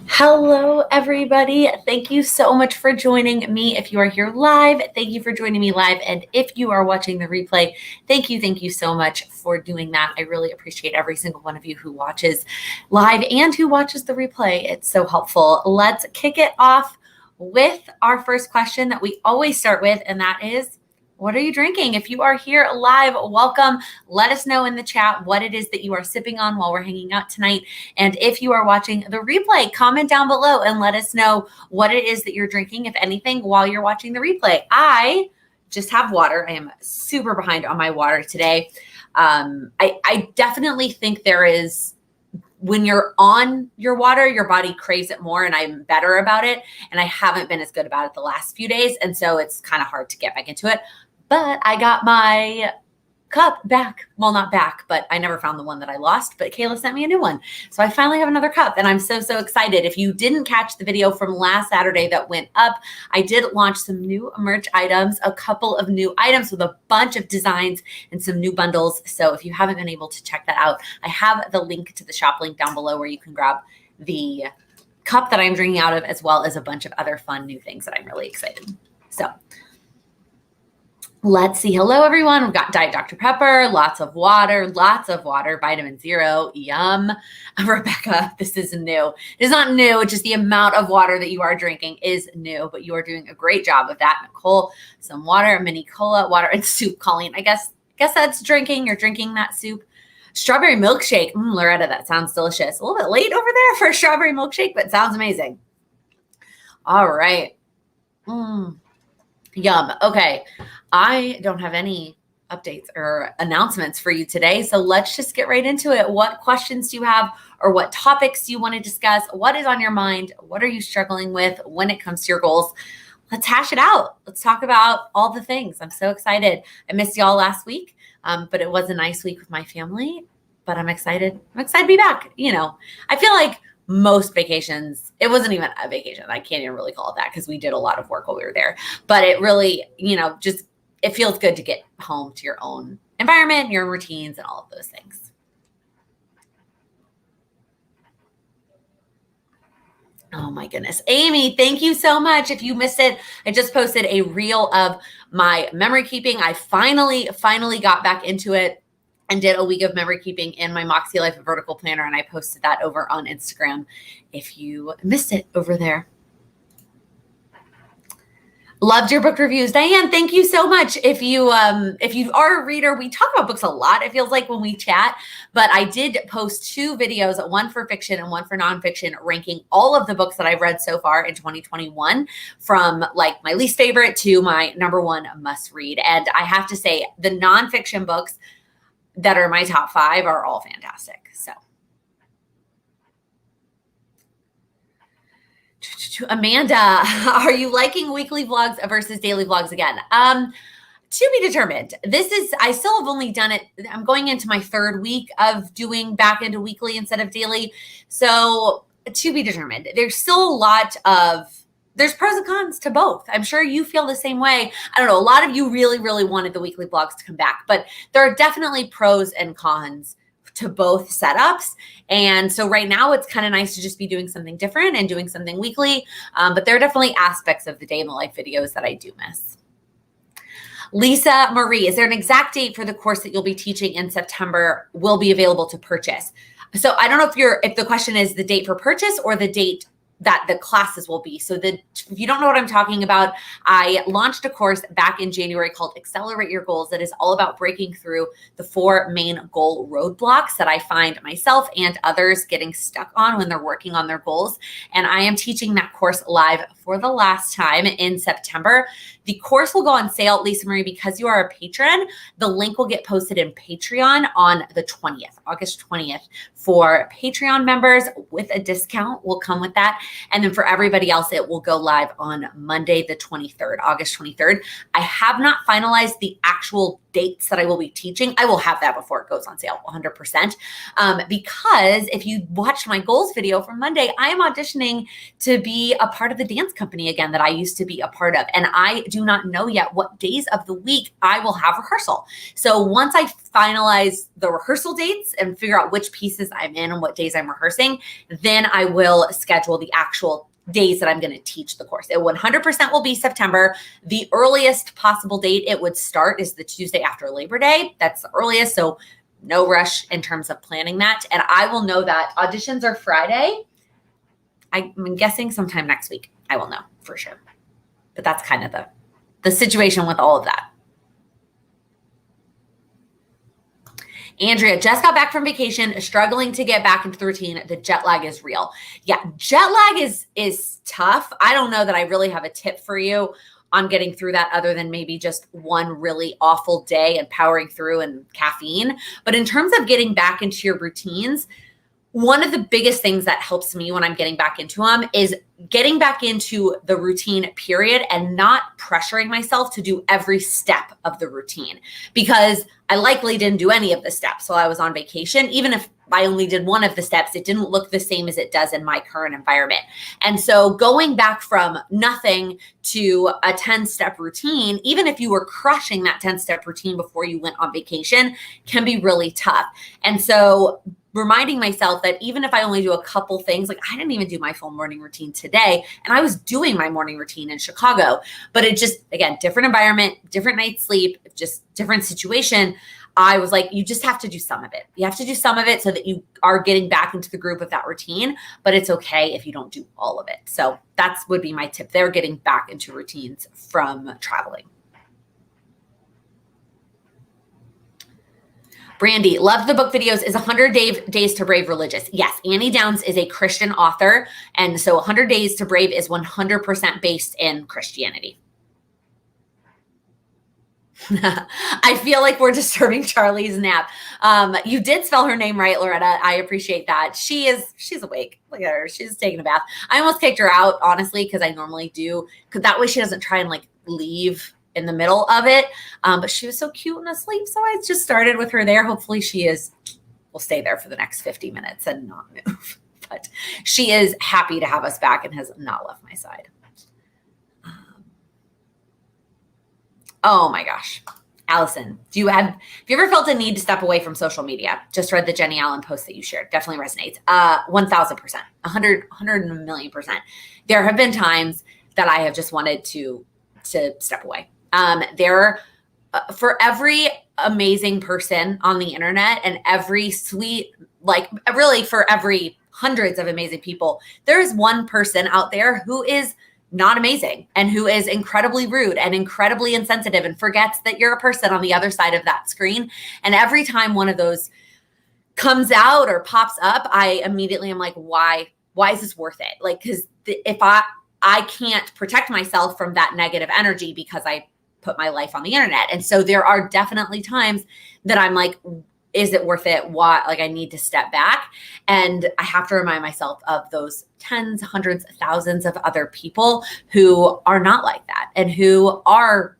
Hello, everybody. Thank you so much for joining me. If you are here live, thank you for joining me live. And if you are watching the replay, thank you so much for doing that. I really appreciate every single one of you who watches live and who watches the replay. It's so helpful. Let's kick it off with our first question that we always start with, and that is, what are you drinking? If you are here live, welcome. Let us know in the chat what it is that you are sipping on while we're hanging out tonight. And if you are watching the replay, comment down below and let us know what it is that you're drinking, if anything, while you're watching the replay. I just have water. I am super behind on my water today. I definitely think there is, when you're on your water, your body craves it more, and I'm better about it. And I haven't been as good about it the last few days. And so it's kind of hard to get back into it. But I got my cup back. Well, not back, but I never found the one that I lost, but Kayla sent me a new one. So I finally have another cup, and I'm so excited. If you didn't catch the video from last Saturday that went up, I did launch some new merch items, a couple of new items with a bunch of designs and some new bundles. So if you haven't been able to check that out, I have the link to the shop link down below where you can grab the cup that I'm drinking out of, as well as a bunch of other fun new things that I'm really excited. So let's see. Hello, everyone. We've got Diet Dr. Pepper, lots of water, vitamin zero, yum. Rebecca, this is new. It's not new. It's just the amount of water that you are drinking is new, but you are doing a great job of that. Nicole, some water, mini cola, water, and soup. Colleen, I guess that's drinking. You're drinking that soup. Strawberry milkshake. Loretta, that sounds delicious. A little bit late over there for a strawberry milkshake, but sounds amazing. All right. Yum. Okay. I don't have any updates or announcements for you today. So let's just get right into it. What questions do you have, or what topics do you want to discuss? What is on your mind? What are you struggling with when it comes to your goals? Let's hash it out. Let's talk about all the things. I'm so excited. I missed y'all last week, but it was a nice week with my family, but I'm excited. I'm excited to be back. I feel like most vacations, it wasn't even a vacation. I can't even really call it that, because we did a lot of work while we were there. But it really, just, it feels good to get home to your own environment, your routines, and all of those things. Oh my goodness. Amy, thank you so much. If you missed it, I just posted a reel of my memory keeping. I finally got back into it and did a week of memory keeping in my Moxie Life Vertical Planner, and I posted that over on Instagram if you missed it over there. Loved your book reviews. Diane, thank you so much. If you are a reader, we talk about books a lot, it feels like, when we chat, but I did post 2 videos, one for fiction and one for nonfiction, ranking all of the books that I've read so far in 2021, from like my least favorite to my number 1 must read. And I have to say, the nonfiction books that are my top 5 are all fantastic. So Amanda, are you liking weekly vlogs versus daily vlogs again? To be determined. I still have only done it. I'm going into my 3rd week of doing back into weekly instead of daily. So to be determined. There's still there's pros and cons to both. I'm sure you feel the same way. I don't know. A lot of you really wanted the weekly vlogs to come back, but there are definitely pros and cons to both setups. And so right now it's kind of nice to just be doing something different and doing something weekly. But there are definitely aspects of the day in the life videos that I do miss. Lisa Marie, is there an exact date for the course that you'll be teaching in September will be available to purchase? So I don't know if the question is the date for purchase or the date that the classes will be. So if you don't know what I'm talking about, I launched a course back in January called Accelerate Your Goals that is all about breaking through the 4 main goal roadblocks that I find myself and others getting stuck on when they're working on their goals. And I am teaching that course live for the last time in September. The course will go on sale, Lisa Marie, because you are a patron. The link will get posted in Patreon on the 20th, August 20th. For Patreon members, with a discount will come with that. And then for everybody else, it will go live on Monday, the 23rd, August 23rd. I have not finalized the actual dates that I will be teaching. I will have that before it goes on sale, 100%. Because if you watched my goals video from Monday, I am auditioning to be a part of the dance company again that I used to be a part of. And I do not know yet what days of the week I will have rehearsal. So once I finalize the rehearsal dates and figure out which pieces I'm in and what days I'm rehearsing, then I will schedule the actual days that I'm going to teach the course. It 100% will be September. The earliest possible date it would start is the Tuesday after Labor Day. That's the earliest. So no rush in terms of planning that. And I will know that auditions are Friday. I'm guessing sometime next week. I will know for sure. But that's kind of the situation with all of that. Andrea just got back from vacation, struggling to get back into the routine. The jet lag is real. Yeah, jet lag is tough. I don't know that I really have a tip for you on getting through that other than maybe just one really awful day and powering through and caffeine. But in terms of getting back into your routines, one of the biggest things that helps me when I'm getting back into them is getting back into the routine period and not pressuring myself to do every step of the routine, because I likely didn't do any of the steps while I was on vacation. Even if I only did one of the steps, it didn't look the same as it does in my current environment. And so going back from nothing to a 10-step routine, even if you were crushing that 10-step routine before you went on vacation, can be really tough. And so reminding myself that even if I only do a couple things, like I didn't even do my full morning routine today, and I was doing my morning routine in Chicago, but it just, again, different environment, different night's sleep, just different situation. I was like, you just have to do some of it. You have to do some of it so that you are getting back into the groove of that routine, but it's okay if you don't do all of it. So that's would be my tip there, getting back into routines from traveling. Brandy, love the book videos. Is 100 Days to Brave religious? Yes, Annie Downs is a Christian author. And so 100 Days to Brave is 100% based in Christianity. I feel like we're disturbing Charlie's nap. You did spell her name right, Loretta. I appreciate that. She's awake. Look at her. She's taking a bath. I almost kicked her out, honestly, because I normally do. Because that way she doesn't try and like leave in the middle of it. But she was so cute and asleep. So I just started with her there. Hopefully will stay there for the next 50 minutes and not move. But she is happy to have us back and has not left my side. Oh my gosh. Allison, have you ever felt a need to step away from social media? Just read the Jenny Allen post that you shared. Definitely resonates. 1,000%, 100,000,000%. There have been times that I have just wanted to step away. For every amazing person on the internet and every sweet, like really for every hundreds of amazing people, there is one person out there who is not amazing and who is incredibly rude and incredibly insensitive and forgets that you're a person on the other side of that screen. And every time one of those comes out or pops up, I immediately am like, why is this worth it? Like, because if I can't protect myself from that negative energy because I put my life on the internet. And so there are definitely times that I'm like, is it worth it? Why? Like I need to step back. And I have to remind myself of those tens, hundreds, thousands of other people who are not like that and who are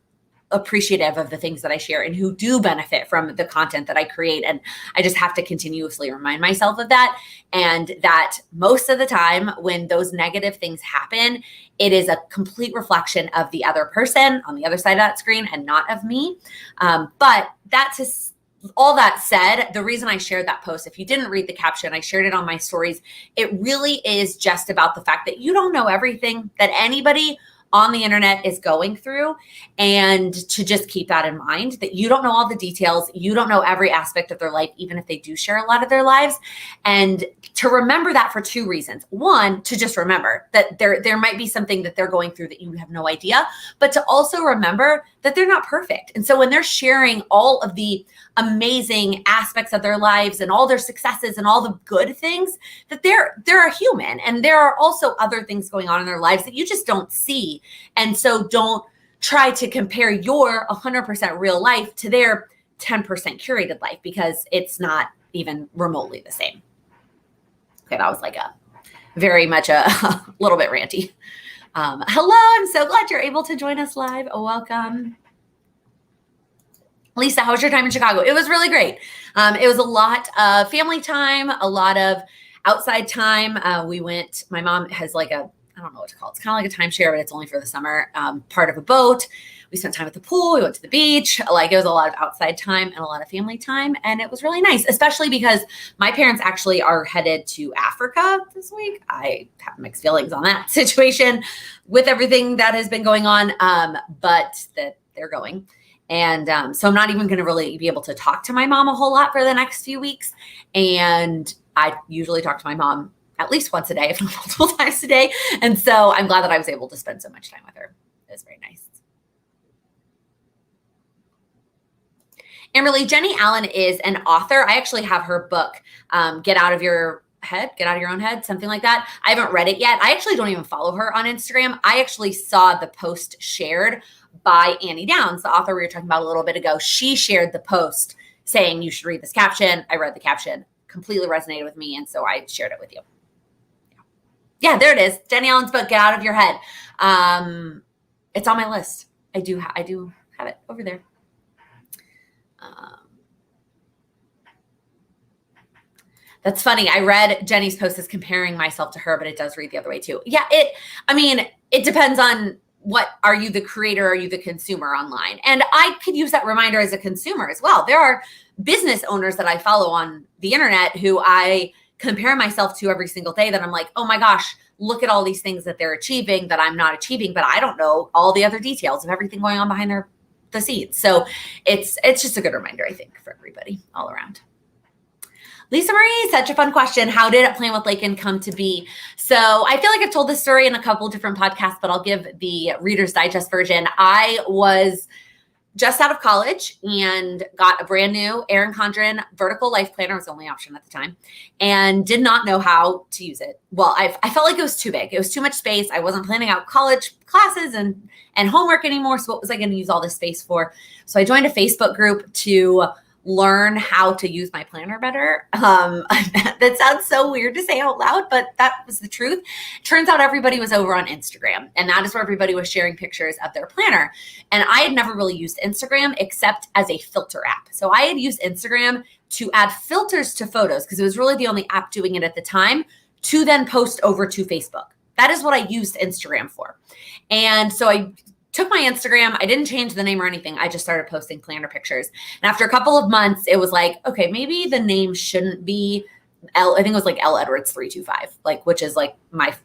appreciative of the things that I share and who do benefit from the content that I create. And I just have to continuously remind myself of that. And that most of the time when those negative things happen, it is a complete reflection of the other person on the other side of that screen and not of me. But that's all that said, the reason I shared that post, if you didn't read the caption, I shared it on my stories. It really is just about the fact that you don't know everything that anybody on the internet is going through, and to just keep that in mind, that you don't know all the details. You don't know every aspect of their life, even if they do share a lot of their lives. And to remember that for two reasons. One, to just remember that there might be something that they're going through that you have no idea, but to also remember that they're not perfect. And so when they're sharing all of the amazing aspects of their lives and all their successes and all the good things, that they're a human, and there are also other things going on in their lives that you just don't see. And so don't try to compare your 100% real life to their 10% curated life, because it's not even remotely the same. Okay, that was like very much a little bit ranty. Hello, I'm so glad you're able to join us live. Welcome. Lisa, how was your time in Chicago? It was really great. It was a lot of family time, a lot of outside time. My mom has like a I don't know what to call it. It's kind of like a timeshare, but it's only for the summer. Part of a boat. We spent time at the pool. We went to the beach. Like it was a lot of outside time and a lot of family time. And it was really nice, especially because my parents actually are headed to Africa this week. I have mixed feelings on that situation with everything that has been going on, but that they're going. And so I'm not even going to really be able to talk to my mom a whole lot for the next few weeks. And I usually talk to my mom at least once a day, if not multiple times a day. And so I'm glad that I was able to spend so much time with her. It was very nice. Amberly, Jenny Allen is an author. I actually have her book, Get Out of Your Own Head, something like that. I haven't read it yet. I actually don't even follow her on Instagram. I actually saw the post shared by Annie Downs, the author we were talking about a little bit ago. She shared the post saying you should read this caption. I read the caption, completely resonated with me, and so I shared it with you. Yeah, there it is. Jenny Allen's book, Get Out of Your Head. It's on my list. I do have it over there. That's funny. I read Jenny's post as comparing myself to her, but it does read the other way too. Yeah, it depends on are you the creator? Are you the consumer online? And I could use that reminder as a consumer as well. There are business owners that I follow on the internet who I compare myself to every single day that I'm like, oh my gosh, look at all these things that they're achieving that I'm not achieving, but I don't know all the other details of everything going on behind the scenes. So it's just a good reminder, I think, for everybody all around. Lisa Marie, such a fun question. How did Plan with Laken come to be? So I feel like I've told this story in a couple different podcasts, but I'll give the Reader's Digest version. I was just out of college and got a brand new Erin Condren vertical life planner. Was the only option at the time, and did not know how to use it. Well, I felt like it was too big. It was too much space. I wasn't planning out college classes and homework anymore. So what was I going to use all this space for? So I joined a Facebook group to learn how to use my planner better. That sounds so weird to say out loud, but that was the truth. Turns out everybody was over on Instagram, and that is where everybody was sharing pictures of their planner. And I had never really used Instagram except as a filter app. So I had used Instagram to add filters to photos because it was really the only app doing it at the time, to then post over to Facebook. That is what I used Instagram for. And so I took my Instagram. I didn't change the name or anything. I just started posting planner pictures. And after a couple of months, it was like, okay, maybe the name shouldn't be I think it was like L Edwards 325, like, which is like my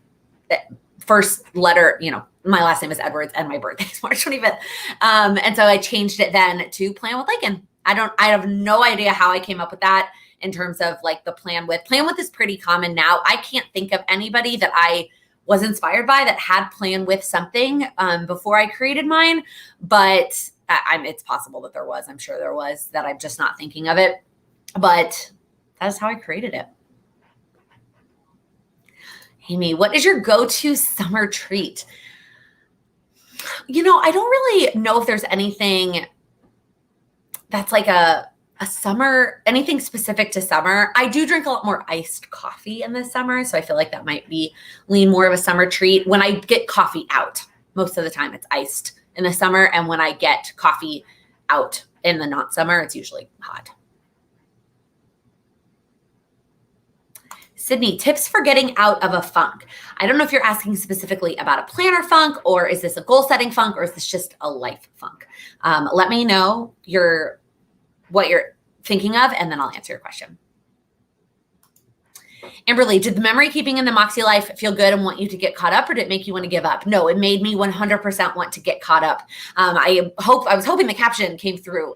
first letter, my last name is Edwards and my birthday is March 25th. And so I changed it then to Plan with Laken. I have no idea how I came up with that in terms of like the Plan with is pretty common now. I can't think of anybody that I was inspired by that had Plan with something before I created mine, but it's possible that there was. I'm sure there was, that I'm just not thinking of it, but that is how I created it. Amy, what is your go-to summer treat? I don't really know if there's anything that's like a summer, anything specific to summer. I do drink a lot more iced coffee in the summer, so I feel like that might lean more of a summer treat. When I get coffee out, most of the time it's iced in the summer, and when I get coffee out in the not summer, it's usually hot. Sydney, tips for getting out of a funk. I don't know if you're asking specifically about a planner funk, or is this a goal setting funk, or is this just a life funk? Let me know what you're thinking of, and then I'll answer your question. Amberly, did the memory keeping in the Moxie life feel good and want you to get caught up, or did it make you want to give up? No, it made me 100% want to get caught up. I was hoping the caption came through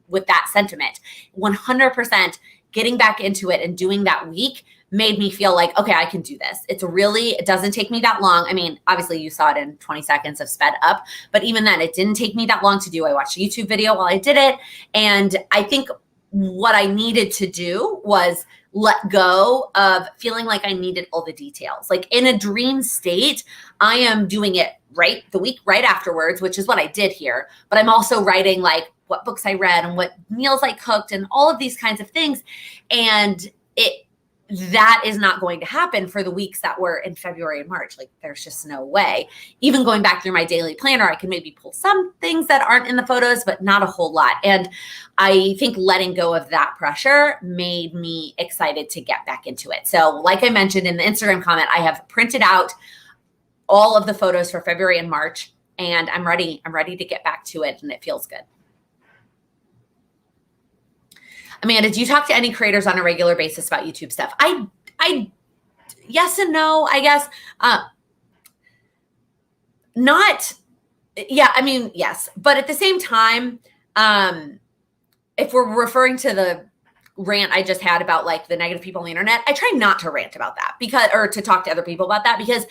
with that sentiment. 100% getting back into it and doing that week made me feel like, okay, I can do this. It doesn't take me that long. I mean, obviously you saw it in 20 seconds of sped up, but even then it didn't take me that long to do. I watched a YouTube video while I did it. And I think what I needed to do was let go of feeling like I needed all the details. Like in a dream state, I am doing it the week right afterwards, which is what I did here. But I'm also writing like what books I read and what meals I cooked and all of these kinds of things. And that is not going to happen for the weeks that were in February and March. Like there's just no way. Even going back through my daily planner, I can maybe pull some things that aren't in the photos, but not a whole lot. And I think letting go of that pressure made me excited to get back into it. So like I mentioned in the Instagram comment, I have printed out all of the photos for February and March, and I'm ready to get back to it, and it feels good. Amanda, do you talk to any creators on a regular basis about YouTube stuff? I yes and no, I guess. Yes, but at the same time, if we're referring to the rant I just had about like the negative people on the internet, I try not to rant about that or to talk to other people about that, because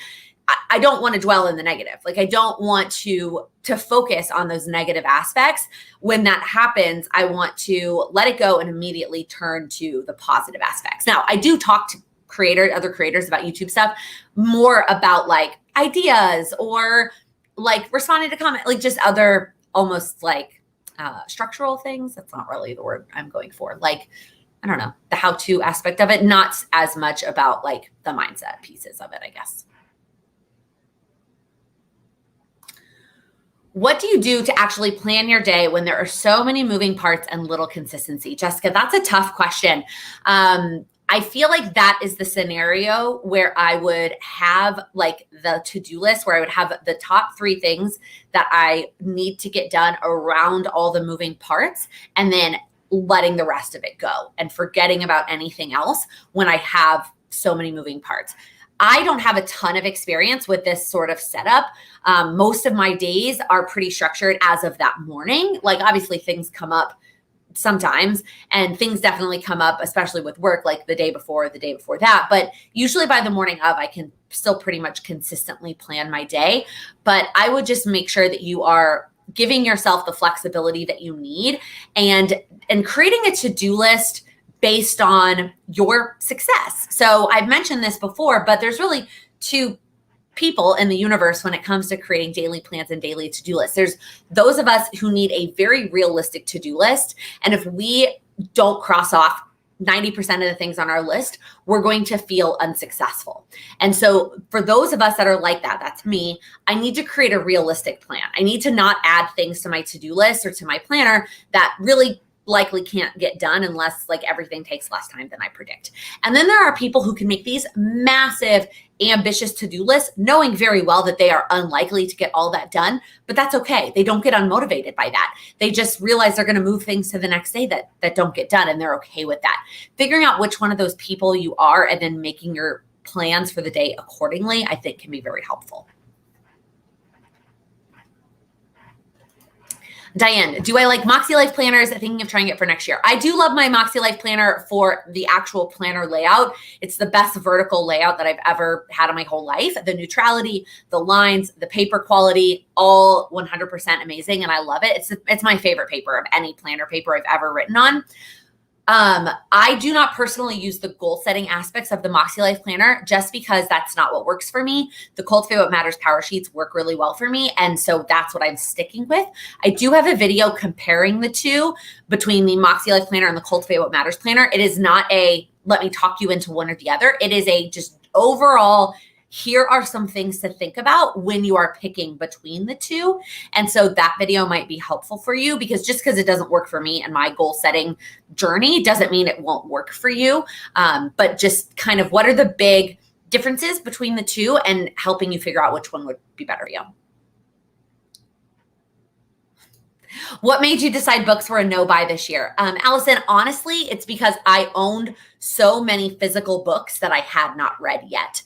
I don't want to dwell in the negative. Like, I don't want to focus on those negative aspects. When that happens, I want to let it go and immediately turn to the positive aspects. Now, I do talk to other creators about YouTube stuff, more about like ideas or like responding to comment, like just other almost like structural things. That's not really the word I'm going for. Like, I don't know, the how-to aspect of it, not as much about like the mindset pieces of it, I guess. What do you do to actually plan your day when there are so many moving parts and little consistency? Jessica, that's a tough question. I feel like that is the scenario where I would have like the to-do list, where I would have the top 3 things that I need to get done around all the moving parts, and then letting the rest of it go and forgetting about anything else when I have so many moving parts. I don't have a ton of experience with this sort of setup. Most of my days are pretty structured as of that morning. Like, obviously things come up sometimes, and things definitely come up, especially with work, like the day before that. But usually by the morning of, I can still pretty much consistently plan my day. But I would just make sure that you are giving yourself the flexibility that you need, and creating a to-do list based on your success. So I've mentioned this before, but there's really 2 people in the universe when it comes to creating daily plans and daily to-do lists. There's those of us who need a very realistic to-do list. And if we don't cross off 90% of the things on our list, we're going to feel unsuccessful. And so for those of us that are like that, that's me, I need to create a realistic plan. I need to not add things to my to-do list or to my planner that really likely can't get done unless like everything takes less time than I predict. And then there are people who can make these massive, ambitious to-do lists, knowing very well that they are unlikely to get all that done, but that's okay. They don't get unmotivated by that. They just realize they're going to move things to the next day that don't get done, and they're okay with that. Figuring out which one of those people you are and then making your plans for the day accordingly, I think can be very helpful. Diane, do I like Moxie Life planners? Thinking of trying it for next year. I do love my Moxie Life planner for the actual planner layout. It's the best vertical layout that I've ever had in my whole life. The neutrality, the lines, the paper quality, all 100% amazing, and I love it. It's my favorite paper of any planner paper I've ever written on. I do not personally use the goal setting aspects of the Moxie Life planner, just because that's not what works for me. The Cultivate What Matters power sheets work really well for me, and so that's what I'm sticking with. I do have a video comparing the 2 between the Moxie Life planner and the Cultivate What Matters planner. It is not a let me talk you into one or the other. It is a just overall, here are some things to think about when you are picking between the 2. And so that video might be helpful for you, because just because it doesn't work for me and my goal setting journey doesn't mean it won't work for you. But just kind of what are the big differences between the 2 and helping you figure out which one would be better for you. What made you decide books were a no-buy this year? Allison, honestly, it's because I owned so many physical books that I had not read yet.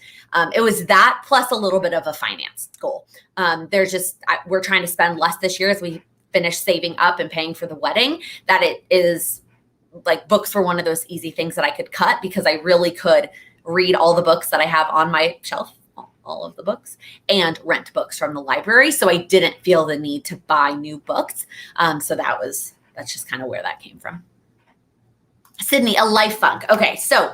It was that plus a little bit of a finance goal. We're trying to spend less this year as we finish saving up and paying for the wedding, that it is like books were one of those easy things that I could cut, because I really could read all the books that I have on my shelf, all of the books, and rent books from the library. So I didn't feel the need to buy new books. So that's just kind of where that came from. Sydney, a life funk. Okay, so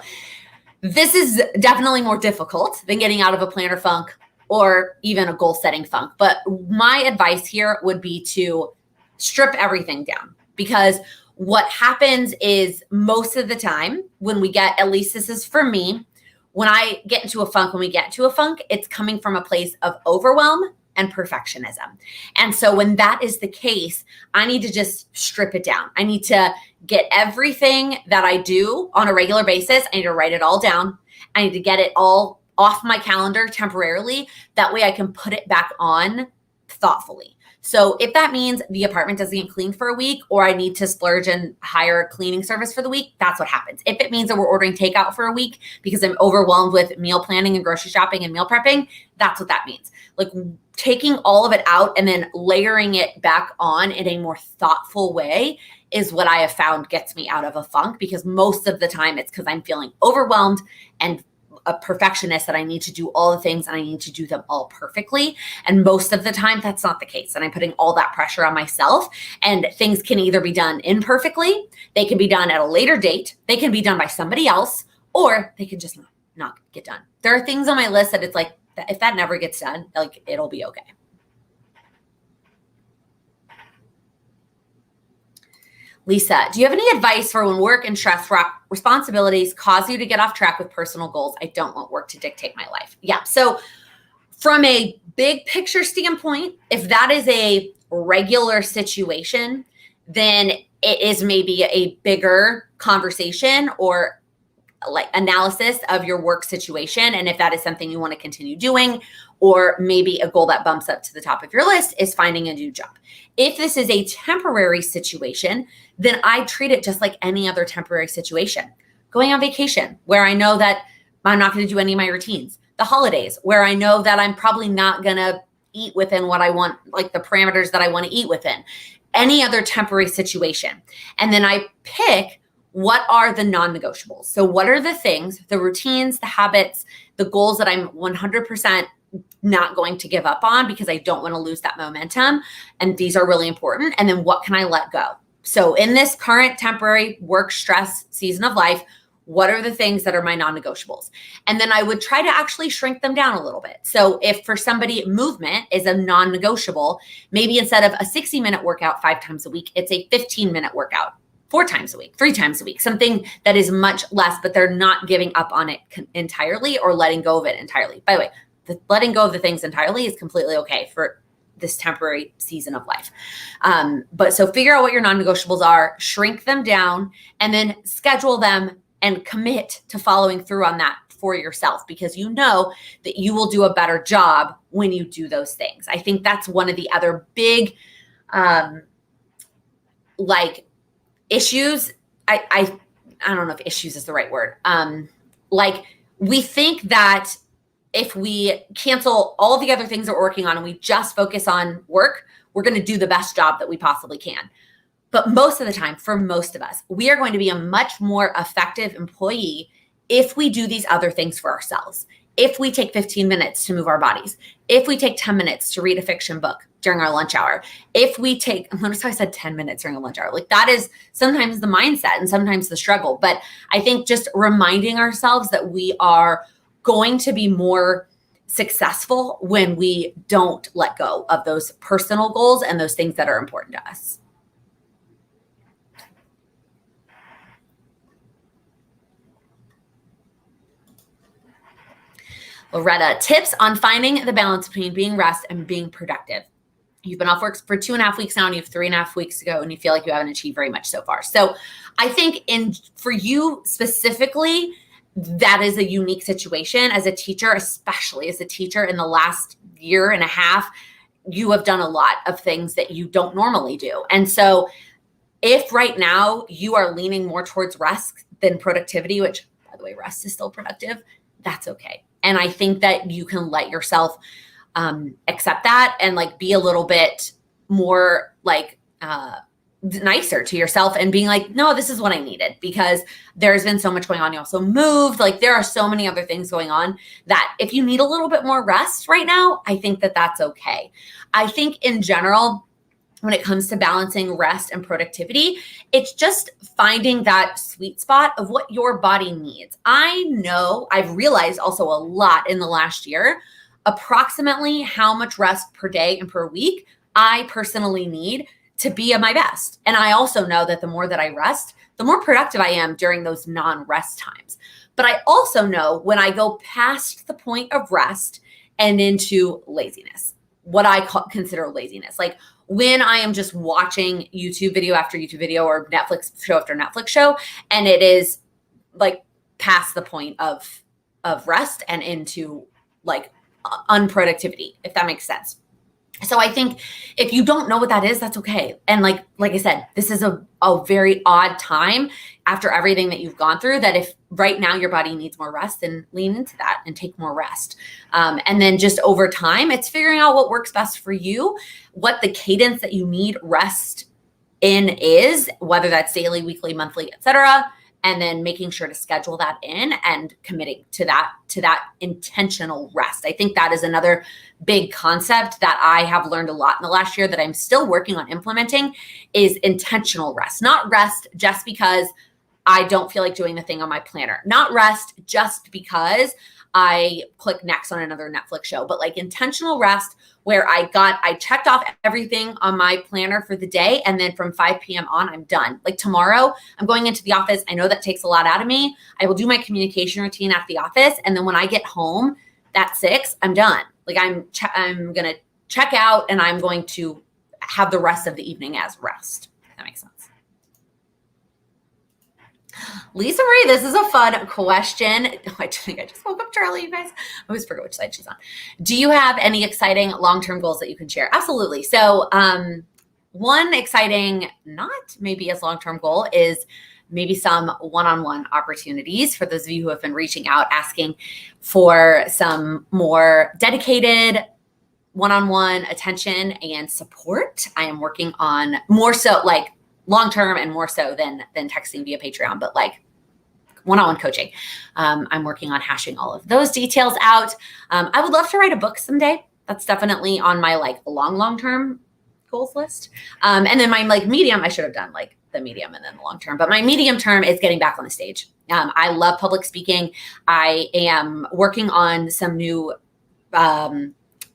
this is definitely more difficult than getting out of a planner funk or even a goal setting funk. But my advice here would be to strip everything down, because what happens is most of the time when we get, at least this is for me, when I get into a funk, it's coming from a place of overwhelm and perfectionism. And so when that is the case, I need to just strip it down. I need to get everything that I do on a regular basis. I need to write it all down. I need to get it all off my calendar temporarily. That way I can put it back on thoughtfully. So if that means the apartment doesn't get cleaned for a week, or I need to splurge and hire a cleaning service for the week, that's what happens. If it means that we're ordering takeout for a week because I'm overwhelmed with meal planning and grocery shopping and meal prepping, that's what that means. Like taking all of it out and then layering it back on in a more thoughtful way is what I have found gets me out of a funk, because most of the time it's because I'm feeling overwhelmed and a perfectionist that I need to do all the things and I need to do them all perfectly. And most of the time that's not the case. And I'm putting all that pressure on myself, and things can either be done imperfectly, they can be done at a later date, they can be done by somebody else, or they can just not get done. There are things on my list that it's like, if that never gets done, like it'll be okay. Lisa, do you have any advice for when work and stress responsibilities cause you to get off track with personal goals? I don't want work to dictate my life. Yeah. So from a big picture standpoint, if that is a regular situation, then it is maybe a bigger conversation or like analysis of your work situation. And if that is something you want to continue doing, or maybe a goal that bumps up to the top of your list is finding a new job. If this is a temporary situation, then I treat it just like any other temporary situation. Going on vacation, where I know that I'm not going to do any of my routines. The holidays, where I know that I'm probably not going to eat within what I want, like the parameters that I want to eat within. Any other temporary situation. And then I pick what are the non-negotiables. So what are the things, the routines, the habits, the goals that I'm 100% not going to give up on because I don't want to lose that momentum. And these are really important. And then what can I let go? So in this current temporary work stress season of life, what are the things that are my non-negotiables? And then I would try to actually shrink them down a little bit. So if for somebody movement is a non-negotiable, maybe instead of a 60-minute workout 5 times a week, it's a 15-minute workout 4 times a week, 3 times a week, something that is much less, but they're not giving up on it entirely or letting go of it entirely. By the way, the letting go of the things entirely is completely okay for this temporary season of life. But so figure out what your non-negotiables are, shrink them down, and then schedule them and commit to following through on that for yourself, because you know that you will do a better job when you do those things. I think that's one of the other big issues. I don't know if issues is the right word. We think that if we cancel all the other things that we're working on and we just focus on work, we're going to do the best job that we possibly can. But most of the time, for most of us, we are going to be a much more effective employee if we do these other things for ourselves. If we take 15 minutes to move our bodies, if we take 10 minutes to read a fiction book during our lunch hour, if we take, notice how I said 10 minutes during a lunch hour, like that is sometimes the mindset and sometimes the struggle. But I think just reminding ourselves that we are going to be more successful when we don't let go of those personal goals and those things that are important to us. Loretta, tips on finding the balance between being rest and being productive. You've been off work for 2.5 weeks now, and you have 3.5 weeks to go, and you feel like you haven't achieved very much so far. So I think for you specifically, that is a unique situation as a teacher, especially as a teacher in the last 1.5 years. You have done a lot of things that you don't normally do. And so if right now you are leaning more towards rest than productivity, which by the way, rest is still productive, that's okay. And I think that you can let yourself accept that and be a little bit more nicer to yourself and being like, no, this is what I needed, because there's been so much going on. You also moved, there are so many other things going on that if you need a little bit more rest right now, I think that that's okay. I think in general, when it comes to balancing rest and productivity, it's just finding that sweet spot of what your body needs. I know I've realized also a lot in the last year, approximately how much rest per day and per week I personally need to be at my best. And I also know that the more that I rest, the more productive I am during those non-rest times. But I also know when I go past the point of rest and into laziness, what I consider laziness, when I am just watching YouTube video after YouTube video or Netflix show after Netflix show, and it is past the point of rest and into like unproductivity, if that makes sense. So I think if you don't know what that is, that's okay. And like I said, this is a very odd time after everything that you've gone through, that if right now your body needs more rest, then lean into that and take more rest. And then just over time, it's figuring out what works best for you, what the cadence that you need rest in is, whether that's daily, weekly, monthly, etc. And then making sure to schedule that in and committing to that intentional rest. I think that is another big concept that I have learned a lot in the last year that I'm still working on implementing is intentional rest. Not rest just because I don't feel like doing the thing on my planner. Not rest just because I click next on another Netflix show, but like intentional rest where I checked off everything on my planner for the day. And then from 5 p.m. on, I'm done. Like tomorrow, I'm going into the office. I know that takes a lot out of me. I will do my communication routine at the office. And then when I get home at 6, I'm done. Like I'm going to check out and I'm going to have the rest of the evening as rest. If that makes sense. Lisa Marie, this is a fun question. Oh, I think I just woke up, Charlie, you guys. I always forget which side she's on. Do you have any exciting long-term goals that you can share? Absolutely. So one exciting, not maybe as long-term goal is maybe some one-on-one opportunities for those of you who have been reaching out, asking for some more dedicated one-on-one attention and support. I am working on more so like long-term and more so than texting via Patreon, but like one-on-one coaching. I'm working on hashing all of those details out. I would love to write a book someday. That's definitely on my like long-term goals list. And then my like medium, I should have done like the medium and then the long-term, but my medium term is getting back on the stage. I love public speaking. I am working on some new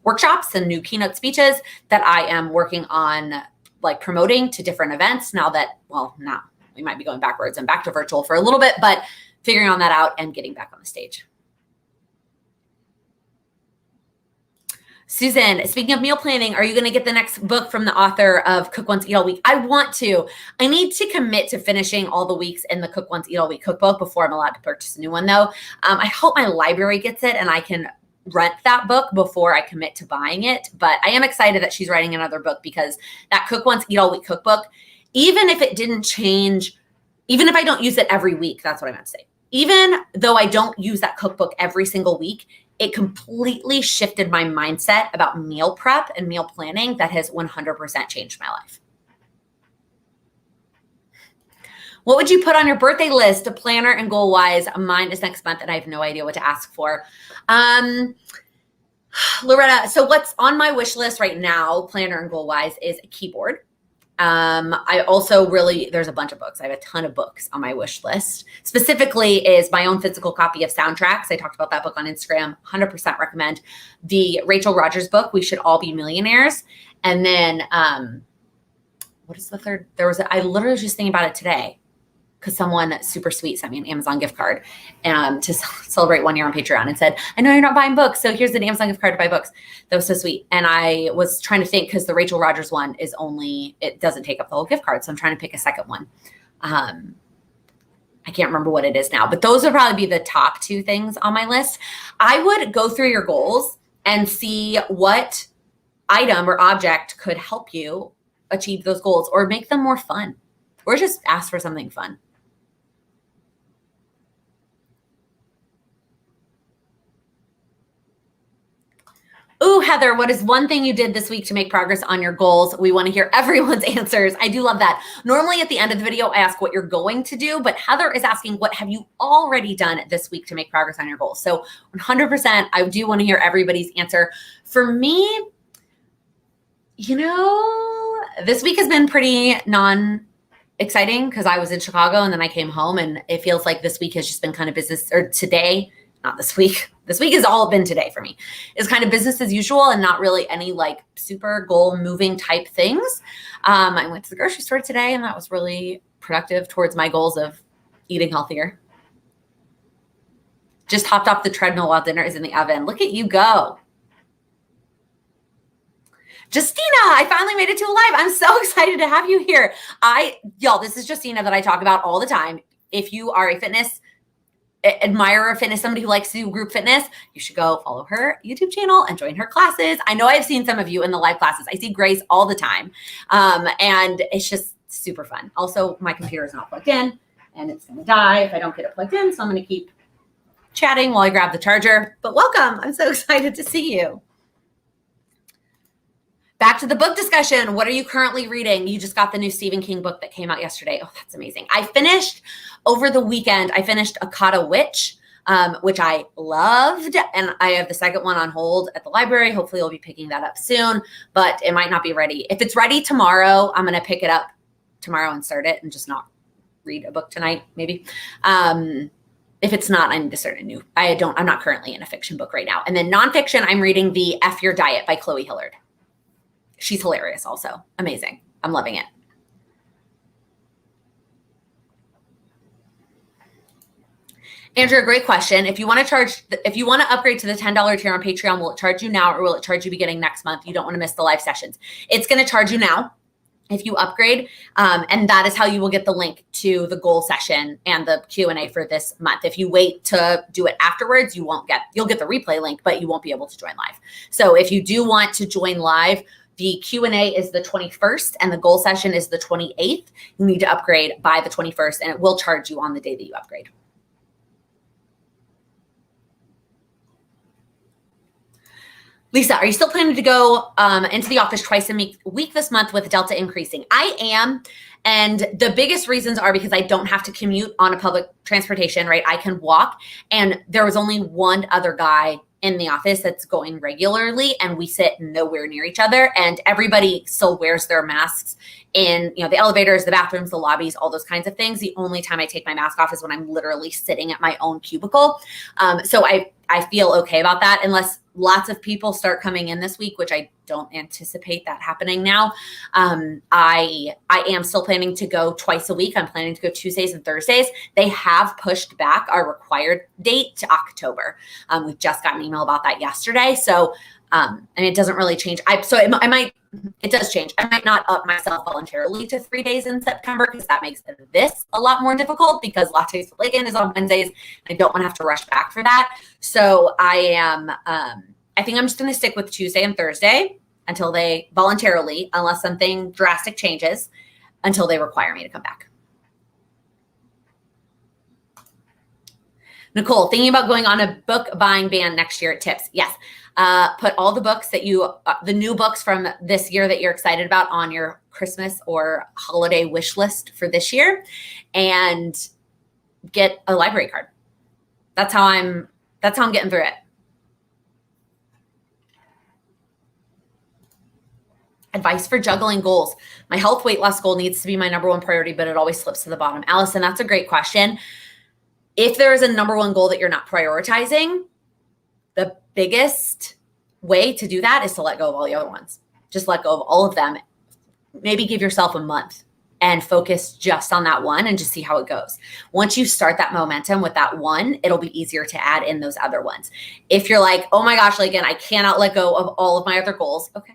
workshops and new keynote speeches that I am working on like promoting to different events now that, well, now we might be going backwards and back to virtual for a little bit, but figuring on that out and getting back on the stage. Susan, speaking of meal planning, are you going to get the next book from the author of Cook Once, Eat All Week? I want to. I need to commit to finishing all the weeks in the Cook Once, Eat All Week cookbook before I'm allowed to purchase a new one, though. I hope my library gets it and I can rent that book before I commit to buying it. But I am excited that she's writing another book because that Cook Once, Eat All Week cookbook, even if it didn't change, even if I don't use it every week, that's what I meant to say. Even though I don't use that cookbook every single week, it completely shifted my mindset about meal prep and meal planning that has 100% changed my life. What would you put on your birthday list, a planner and goal-wise? Mine is next month, and I have no idea what to ask for. Loretta, so what's on my wish list right now, planner and goal-wise, is a keyboard. I also there's a bunch of books. I have a ton of books on my wish list. Specifically is my own physical copy of Soundtracks. I talked about that book on Instagram. 100% recommend. The Rachel Rodgers book, We Should All Be Millionaires. And then, what is the third? I literally was just thinking about it today because someone super sweet sent me an Amazon gift card to celebrate 1 year on Patreon and said, I know you're not buying books, so here's an Amazon gift card to buy books. That was so sweet. And I was trying to think because the Rachel Rodgers one it doesn't take up the whole gift card. So I'm trying to pick a second one. I can't remember what it is now, but those would probably be the top 2 things on my list. I would go through your goals and see what item or object could help you achieve those goals or make them more fun or just ask for something fun. Ooh, Heather, what is one thing you did this week to make progress on your goals? We want to hear everyone's answers. I do love that. Normally at the end of the video, I ask what you're going to do, but Heather is asking, what have you already done this week to make progress on your goals? So 100%, I do want to hear everybody's answer. For me, this week has been pretty non-exciting because I was in Chicago and then I came home, and it feels like this week has just been kind of business, or today, not this week. This week has all been today for me. It's kind of business as usual and not really any like super goal moving type things. I went to the grocery store today and that was really productive towards my goals of eating healthier. Just hopped off the treadmill while dinner is in the oven. Look at you go. Justina, I finally made it to a live. I'm so excited to have you here. Y'all, this is Justina that I talk about all the time. If you are a fitness admirer of fitness, somebody who likes to do group fitness, you should go follow her YouTube channel and join her classes. I know I've seen some of you in the live classes. I see Grace all the time. And it's just super fun. Also, my computer is not plugged in and it's going to die if I don't get it plugged in. So I'm going to keep chatting while I grab the charger. But welcome. I'm so excited to see you. Back to the book discussion. What are you currently reading? You just got the new Stephen King book that came out yesterday. Oh, that's amazing. I finished over the weekend. I finished Akata Witch, which I loved. And I have the second one on hold at the library. Hopefully I'll be picking that up soon, but it might not be ready. If it's ready tomorrow, I'm going to pick it up tomorrow and start it and just not read a book tonight, maybe. If it's not, I need to start a new. I'm not currently in a fiction book right now. And then nonfiction, I'm reading the F Your Diet by Chloe Hillard. She's hilarious also. Amazing. I'm loving it. Andrew, great question. If you want to upgrade to the $10 tier on Patreon, will it charge you now or will it charge you beginning next month? You don't want to miss the live sessions. It's going to charge you now if you upgrade. And that is how you will get the link to the goal session and the Q&A for this month. If you wait to do it afterwards, you'll get the replay link, but you won't be able to join live. So if you do want to join live, the Q&A is the 21st and the goal session is the 28th. You need to upgrade by the 21st and it will charge you on the day that you upgrade. Lisa, are you still planning to go into the office twice a week this month with Delta increasing? I am. And the biggest reasons are because I don't have to commute on a public transportation, right? I can walk. And there was only one other guy in the office that's going regularly and we sit nowhere near each other and everybody still wears their masks in, the elevators, the bathrooms, the lobbies, all those kinds of things. The only time I take my mask off is when I'm literally sitting at my own cubicle. So I feel okay about that unless lots of people start coming in this week, which I don't anticipate that happening now. I am still planning to go twice a week. I'm planning to go Tuesdays and Thursdays. They have pushed back our required date to October. We've just got an email about that yesterday. So, and it doesn't really change. It does change. I might not up myself voluntarily to 3 days in September because that makes this a lot more difficult because Lattes with Laken is on Wednesdays. I don't want to have to rush back for that. So I think I'm just going to stick with Tuesday and Thursday until they voluntarily, unless something drastic changes, until they require me to come back. Nicole, thinking about going on a book buying ban next year at Tips. Yes. Put all the books that the new books from this year that you're excited about on your Christmas or holiday wish list for this year and get a library card. That's how I'm getting through it. Advice for juggling goals. My health weight loss goal needs to be my number one priority, but it always slips to the bottom. Allison, that's a great question. If there is a number one goal that you're not prioritizing, the biggest way to do that is to let go of all the other ones. Just let go of all of them. Maybe give yourself a month and focus just on that one and just see how it goes. Once you start that momentum with that one, it'll be easier to add in those other ones. If you're like, oh my gosh, Laken, I cannot let go of all of my other goals. Okay.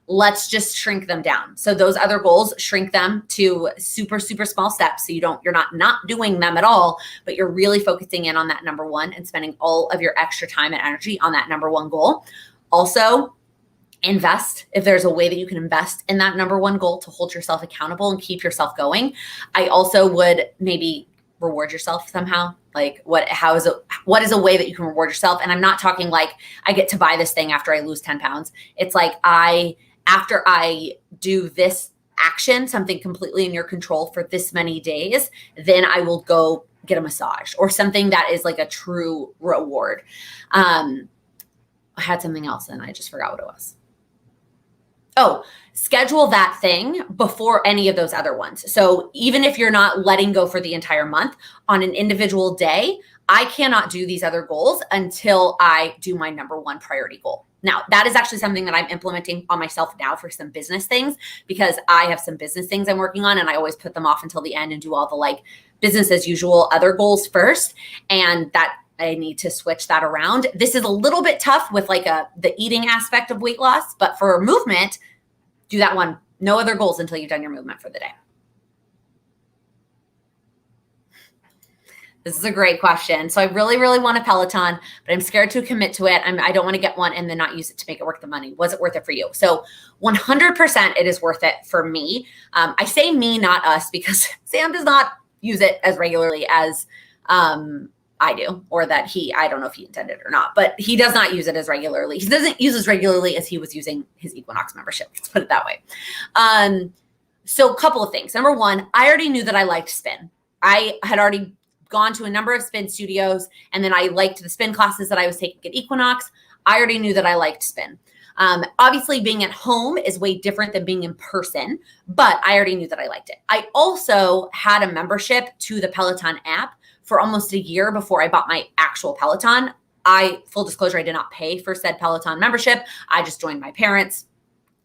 Let's just shrink them down. So those other goals, shrink them to super, super small steps. So you're not doing them at all, but you're really focusing in on that number one and spending all of your extra time and energy on that number one goal. Also, invest. If there's a way that you can invest in that number one goal to hold yourself accountable and keep yourself going. I also would maybe reward yourself somehow. Like what is a way that you can reward yourself? And I'm not talking like I get to buy this thing after I lose 10 pounds. It's like after I do this action, something completely in your control for this many days, then I will go get a massage or something that is like a true reward. I had something else and I just forgot what it was. Oh, schedule that thing before any of those other ones. So even if you're not letting go for the entire month, on an individual day, I cannot do these other goals until I do my number one priority goal. Now, that is actually something that I'm implementing on myself now for some business things because I have some business things I'm working on and I always put them off until the end and do all the like business as usual other goals first. And that I need to switch that around. This is a little bit tough with like the eating aspect of weight loss, but for movement, do that one. No other goals until you've done your movement for the day. This is a great question. So I really, really want a Peloton, but I'm scared to commit to it. I don't want to get one and then not use it to make it worth the money. Was it worth it for you? So 100% it is worth it for me. I say me, not us, because Sam does not use it as regularly as I do, or that I don't know if he intended or not, but he does not use it as regularly. He doesn't use as regularly as he was using his Equinox membership. Let's put it that way. So a couple of things. Number one, I already knew that I liked spin. I had already gone to a number of spin studios, and then I liked the spin classes that I was taking at Equinox. I already knew that I liked spin. Obviously, being at home is way different than being in person, but I already knew that I liked it. I also had a membership to the Peloton app for almost a year before I bought my actual Peloton. Full disclosure, I did not pay for said Peloton membership. I just joined my parents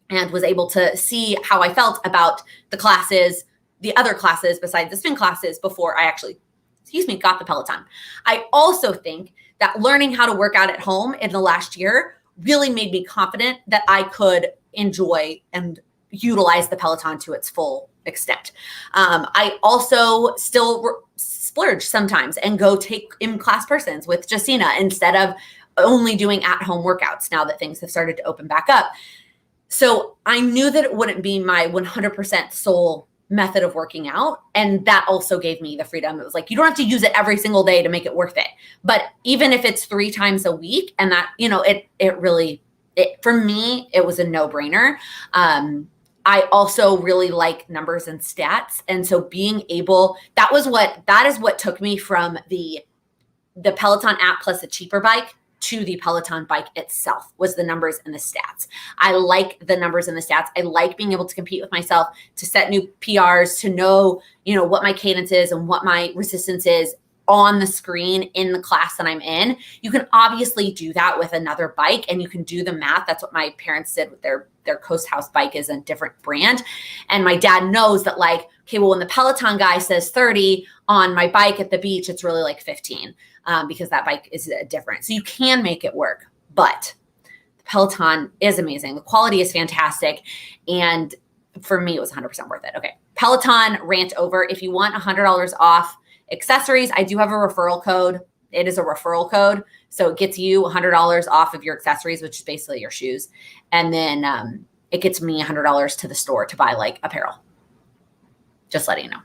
and was able to see how I felt about the classes, the other classes besides the spin classes, before I actually, got the Peloton. I also think that learning how to work out at home in the last year really made me confident that I could enjoy and utilize the Peloton to its full extent. I also still splurge sometimes and go take in-class persons with Justina instead of only doing at-home workouts now that things have started to open back up. So I knew that it wouldn't be my 100% sole method of working out. And that also gave me the freedom. It was like, you don't have to use it every single day to make it worth it. But even if it's 3 times a week, and that, for me, it was a no-brainer. I also really like numbers and stats. And so being able, that is what took me from the Peloton app plus a cheaper bike to the Peloton bike itself, was the numbers and the stats. I like the numbers and the stats. I like being able to compete with myself, to set new PRs, to know, what my cadence is and what my resistance is on the screen in the class that I'm in. You can obviously do that with another bike, and you can do the math. That's what my parents did with their Coast House bike, is a different brand. And my dad knows that, like, okay, well, when the Peloton guy says 30 on my bike at the beach, it's really like 15. Because that bike is different. So you can make it work, but the Peloton is amazing. The quality is fantastic. And for me, it was 100% worth it. Okay. Peloton rant over. If you want $100 off accessories, I do have a referral code. It is a referral code. So it gets you $100 off of your accessories, which is basically your shoes. And then it gets me $100 to the store to buy like apparel. Just letting you know.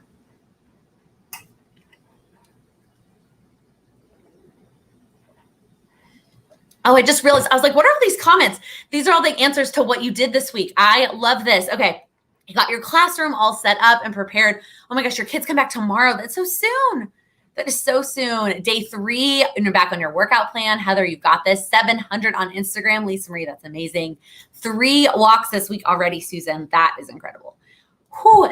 Oh, I just realized, I was like, what are all these comments? These are all the answers to what you did this week. I love this. Okay. You got your classroom all set up and prepared. Oh my gosh, your kids come back tomorrow. That's so soon. That is so soon. Day 3, and you're back on your workout plan. Heather, you've got this. 700 on Instagram. Lisa Marie, that's amazing. 3 walks this week already, Susan. That is incredible.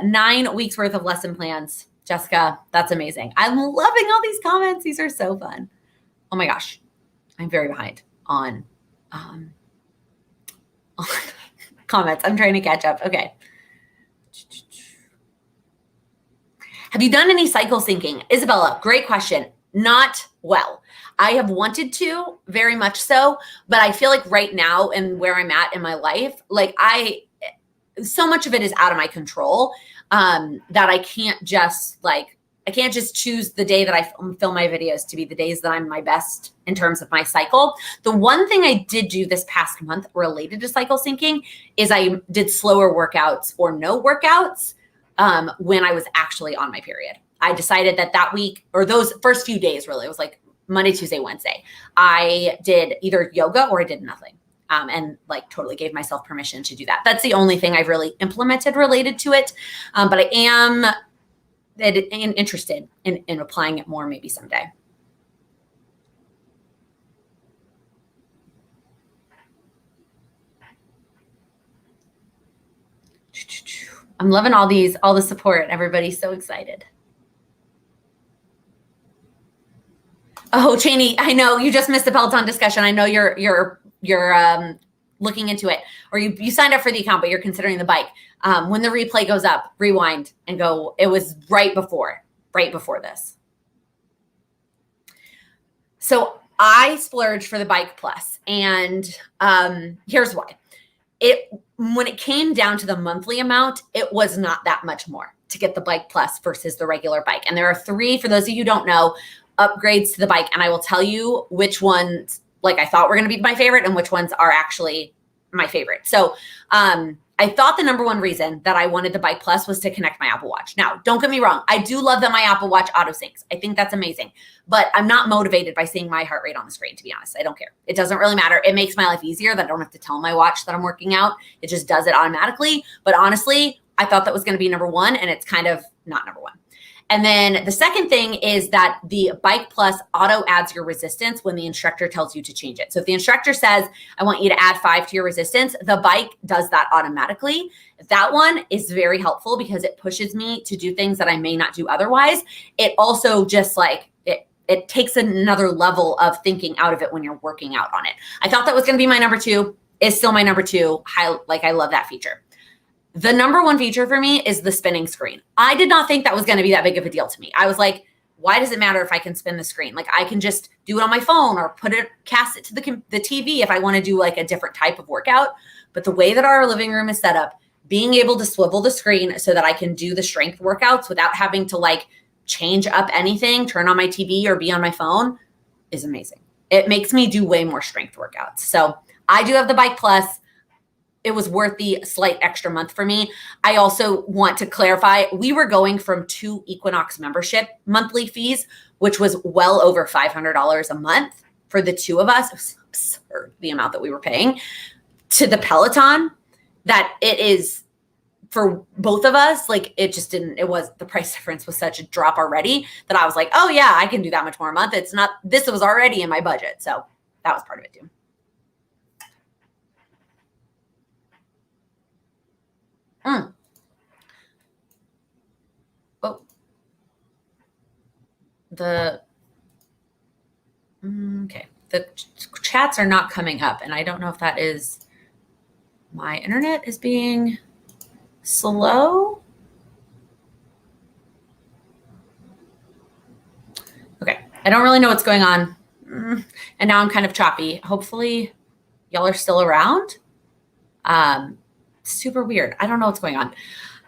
9 weeks worth of lesson plans. Jessica, that's amazing. I'm loving all these comments. These are so fun. Oh my gosh. I'm very behind on comments. I'm trying to catch up. Okay. Have you done any cycle syncing? Isabella, great question. Not well. I have wanted to, very much so, but I feel like right now and where I'm at in my life, like so much of it is out of my control that I can't just choose the day that I film my videos to be the days that I'm my best in terms of my cycle. The one thing I did do this past month related to cycle syncing is I did slower workouts or no workouts when I was actually on my period. I decided that week, or those first few days, really, it was like Monday, Tuesday, Wednesday, I did either yoga or I did nothing. And like totally gave myself permission to do that. That's the only thing I've really implemented related to it. But I am interested in applying it more maybe someday. I'm loving all the support. Everybody's so excited. Oh, Cheney, I know you just missed the Peloton discussion. I know you're looking into it, or you signed up for the account, but you're considering the bike. When the replay goes up, rewind and go. It was right before this. So I splurged for the Bike Plus, and here's why. When it came down to the monthly amount, it was not that much more to get the Bike Plus versus the regular bike. And there are 3, for those of you who don't know, upgrades to the bike, and I will tell you which ones like I thought were going to be my favorite and which ones are actually my favorite. So I thought the number one reason that I wanted the Bike Plus was to connect my Apple Watch. Now, don't get me wrong. I do love that my Apple Watch auto syncs. I think that's amazing, but I'm not motivated by seeing my heart rate on the screen, to be honest. I don't care. It doesn't really matter. It makes my life easier that I don't have to tell my watch that I'm working out. It just does it automatically. But honestly, I thought that was going to be number one, and it's kind of not number one. And then the second thing is that the Bike Plus auto adds your resistance when the instructor tells you to change it. So if the instructor says, I want you to add 5 to your resistance, the bike does that automatically. That one is very helpful because it pushes me to do things that I may not do otherwise. It also just like, it takes another level of thinking out of it when you're working out on it. I thought that was going to be my number 2. Is still my number 2. I love that feature. The number one feature for me is the spinning screen. I did not think that was going to be that big of a deal to me. I was like, why does it matter if I can spin the screen? Like I can just do it on my phone or cast it to the TV if I want to do like a different type of workout. But the way that our living room is set up, being able to swivel the screen so that I can do the strength workouts without having to like change up anything, turn on my TV or be on my phone is amazing. It makes me do way more strength workouts. So I do have the Bike Plus. It was worth the slight extra month for me. I also want to clarify, we were going from 2 Equinox membership monthly fees, which was well over $500 a month for the 2 of us. It was absurd, the amount that we were paying, to the Peloton, that it is for both of us. Like it just didn't, the price difference was such a drop already that I was like, oh yeah, I can do that much more a month. This was already in my budget. So that was part of it too. Oh, okay. The chats are not coming up, and I don't know if that is my internet is being slow. Okay. I don't really know what's going on. And now I'm kind of choppy. Hopefully y'all are still around. Super weird. I don't know what's going on.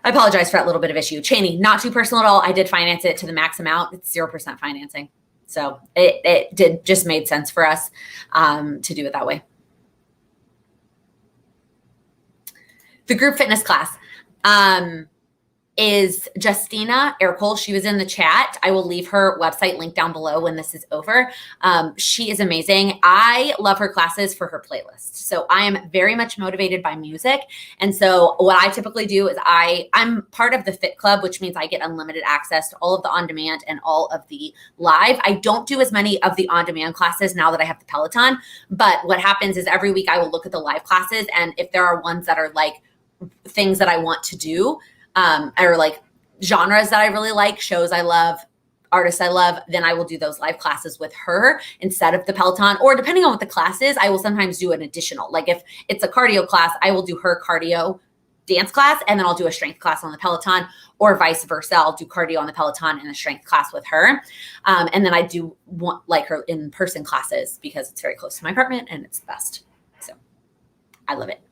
I apologize for that little bit of issue. Cheney, not too personal at all. I did finance it to the max amount. It's 0% financing. So it just made sense for us to do it that way. The group fitness class is Justina Ercole. She was in the chat. I will leave her website link down below when this is over. She is amazing. I love her classes for her playlist. So I am very much motivated by music. And so what I typically do is I'm part of the Fit Club, which means I get unlimited access to all of the on-demand and all of the live. I don't do as many of the on-demand classes now that I have the Peloton. But what happens is every week I will look at the live classes. And if there are ones that are like things that I want to do, or like genres that I really like, shows I love, artists I love, then I will do those live classes with her instead of the Peloton. Or depending on what the class is, I will sometimes do an additional. Like if it's a cardio class, I will do her cardio dance class, and then I'll do a strength class on the Peloton, or vice versa. I'll do cardio on the Peloton and a strength class with her. And then I do want like her in-person classes because it's very close to my apartment and it's the best. So I love it.